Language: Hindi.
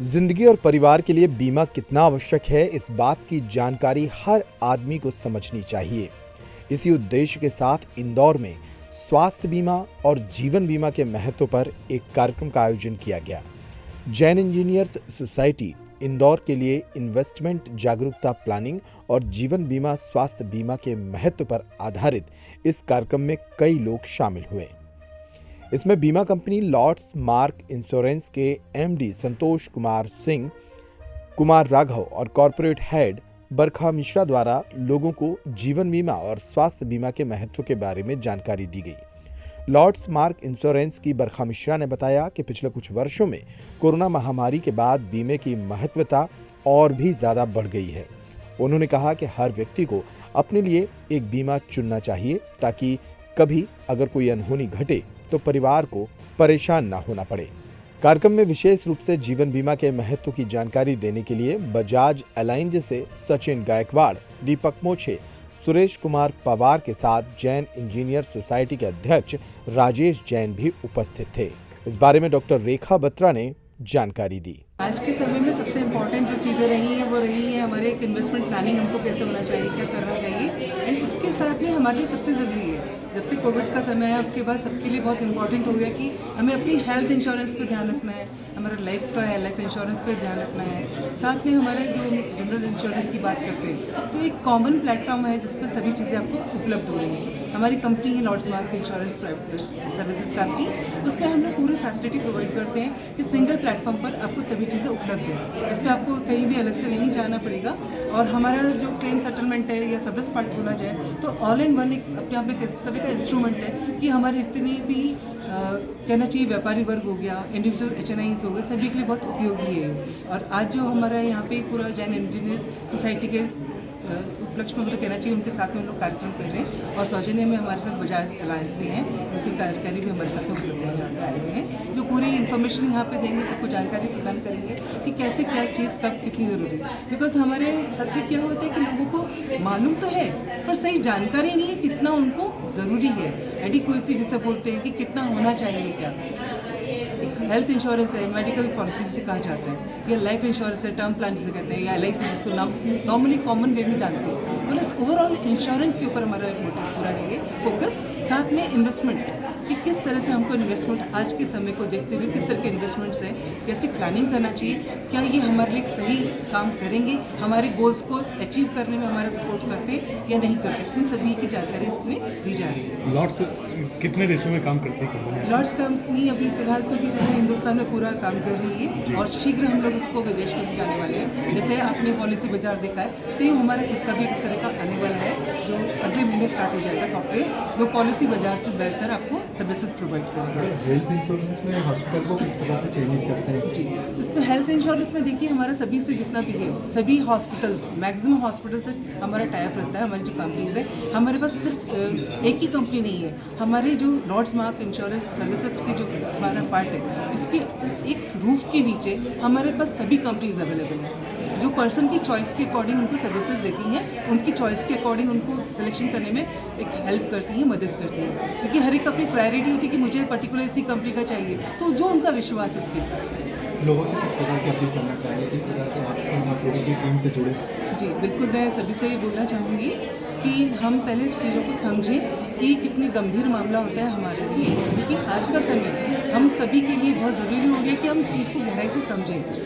जिंदगी और परिवार के लिए बीमा कितना आवश्यक है, इस बात की जानकारी हर आदमी को समझनी चाहिए। इसी उद्देश्य के साथ इंदौर में स्वास्थ्य बीमा और जीवन बीमा के महत्व पर एक कार्यक्रम का आयोजन किया गया। जैन इंजीनियर्स सोसाइटी इंदौर के लिए इन्वेस्टमेंट जागरूकता प्लानिंग और जीवन बीमा स्वास्थ्य बीमा के महत्व पर आधारित इस कार्यक्रम में कई लोग शामिल हुए। इसमें बीमा कंपनी लॉर्ड्स मार्क इंश्योरेंस के एमडी संतोष कुमार सिंह कुमार राघव और कॉरपोरेट हेड बरखा मिश्रा द्वारा लोगों को जीवन बीमा और स्वास्थ्य बीमा के महत्व के बारे में जानकारी दी गई। लॉर्ड्स मार्क इंश्योरेंस की बरखा मिश्रा ने बताया कि पिछले कुछ वर्षों में कोरोना महामारी के बाद बीमे की महत्वता और भी ज्यादा बढ़ गई है। उन्होंने कहा कि हर व्यक्ति को अपने लिए एक बीमा चुनना चाहिए ताकि कभी अगर कोई अनहोनी घटे तो परिवार को परेशान ना होना पड़े। कार्यक्रम में विशेष रूप से जीवन बीमा के महत्व की जानकारी देने के लिए बजाज अलायंज से सचिन गायकवाड़, दीपक मोछे, सुरेश कुमार पवार के साथ जैन इंजीनियर सोसाइटी के अध्यक्ष राजेश जैन भी उपस्थित थे। इस बारे में डॉक्टर रेखा बत्रा ने जानकारी दी। आज के समय में सबसे इम्पोर्टेंट जो चीज़ें रही हैं वो रही है हमारे एक इन्वेस्टमेंट प्लानिंग हमको कैसे होना चाहिए, क्या करना चाहिए, एंड उसके साथ में हमारे लिए सबसे ज़रूरी है जब से कोविड का समय है उसके बाद सबके लिए बहुत इंपॉर्टेंट हो गया कि हमें अपनी हेल्थ इंश्योरेंस पे ध्यान रखना है, हमारा लाइफ का है लाइफ इंश्योरेंस पे ध्यान रखना है, साथ में हमारे जो जनरल इंश्योरेंस की बात करते हैं तो एक कॉमन प्लेटफॉर्म है जिस पर सभी चीज़ें आपको उपलब्ध हो रही हैं। हमारी कंपनी है Lords Mark insurance services company, उसमें हम लोग पूरी फैसिलिटी प्रोवाइड करते हैं कि सिंगल प्लेटफॉर्म पर आपको सभी चीज़ें उपलब्ध है। इसमें आपको कहीं भी अलग से नहीं जाना पड़ेगा और हमारा जो क्लेम सेटलमेंट है या सर्विस पार्ट बोला जाए तो ऑल इन वन एक अपने आप में किस तरह का इंस्ट्रूमेंट है कि हमारे जितने भी कहना चाहिए व्यापारी वर्ग हो गया, इंडिविजुअल HNIs हो गए, सभी के लिए बहुत उपयोगी है। और आज जो हमारा यहाँ पे पूरा जैन इंजीनियर्स सोसाइटी के उपलक्ष्य में कहना चाहिए उनके साथ में हम लोग कार्यक्रम कर रहे हैं और सौजन्य में हमारे साथ बजाज अलायंस भी हैं, उनके कार्यकारी भी हमारे साथ उपलब्ध हैं, यहाँ पे आए हुए हैं जो पूरी इन्फॉर्मेशन यहाँ पे देंगे, सबको जानकारी प्रदान करेंगे कि कैसे क्या चीज़ कब कितनी ज़रूरी है। बिकॉज हमारे साथ में क्या होता है कि लोगों को मालूम तो है पर सही जानकारी नहीं है कितना उनको ज़रूरी है। एडिक्वेसी जिसे बोलते हैं कि कितना होना चाहिए, क्या एक हेल्थ इंश्योरेंस है, मेडिकल पॉलिसी जिसे कहा जाता है, या लाइफ इंश्योरेंस है, टर्म प्लान जिसे कहते हैं, या LIC जिसको नॉर्मली कॉमन वे में जानते हैं। मतलब ओवरऑल इंश्योरेंस के ऊपर हमारा मोटिव पूरा है फोकस, साथ में इन्वेस्टमेंट कि किस तरह से हमको इन्वेस्टमेंट आज के समय को देखते हुए किस तरह के इन्वेस्टमेंट्स हैं, कैसी प्लानिंग करना चाहिए, क्या ये हमारे लिए सही काम करेंगे, हमारे गोल्स को अचीव करने में हमारा सपोर्ट करते हैं या नहीं करते, इन सभी की जानकारी इसमें दी जा रही है। लॉर्ड्स कितने देशों में काम करती है कंपनी? लॉर्ड्स कंपनी अभी फिलहाल तो भी जैसे हिंदुस्तान में पूरा काम कर रही है और शीघ्र हम लोग इसको विदेश में भी जाने वाले हैं। जैसे आपने पॉलिसी बाजार देखा है, सेम हमारा खुद का भी इस तरह का आने वाला है जो अगले महीने स्टार्ट हो जाएगा सॉफ्टवेयर, वो पॉलिसी बाजार से बेहतर आपको सर्विसेज प्रोवाइड करेगा। हेल्थ इंश्योरेंस में हॉस्पिटल को किस तरह से चयनित करते हैं? जी, इसमें हेल्थ इंश्योरेंस में देखिए हमारा सभी से जितना भी है सभी हॉस्पिटल्स, मैक्सिमम हॉस्पिटल से हमारा टाइप रहता है। हमारी जो कंपनीज है, हमारे पास सिर्फ एक ही कंपनी नहीं है, हमारे जो लॉर्ड्स मार्क इंश्योरेंस सर्विसेज की जो हमारा पार्ट है इसके एक रूफ के नीचे हमारे पास सभी कंपनीज अवेलेबल हैं जो पर्सन की चॉइस के अकॉर्डिंग उनको सर्विसेज देती हैं, उनकी चॉइस के अकॉर्डिंग उनको सिलेक्शन करने में एक हेल्प करती हैं, मदद करती हैं, क्योंकि हर एक अपनी प्रायोरिटी होती है कि मुझे पर्टिकुलर इसी कंपनी का चाहिए, तो जो उनका विश्वास है उसके हिसाब से। लोगों से किस प्रकार की अपील करना चाहिए, किस प्रकार के आप लोगों की टीम से जुड़े? जी बिल्कुल, मैं सभी से ये बोलना चाहूँगी कि हम पहले इस चीज़ों को समझें कि कितनी गंभीर मामला होता है हमारे लिए, क्योंकि आज का समय हम सभी के लिए बहुत ज़रूरी हो गया कि हम इस चीज़ को गहराई से समझें।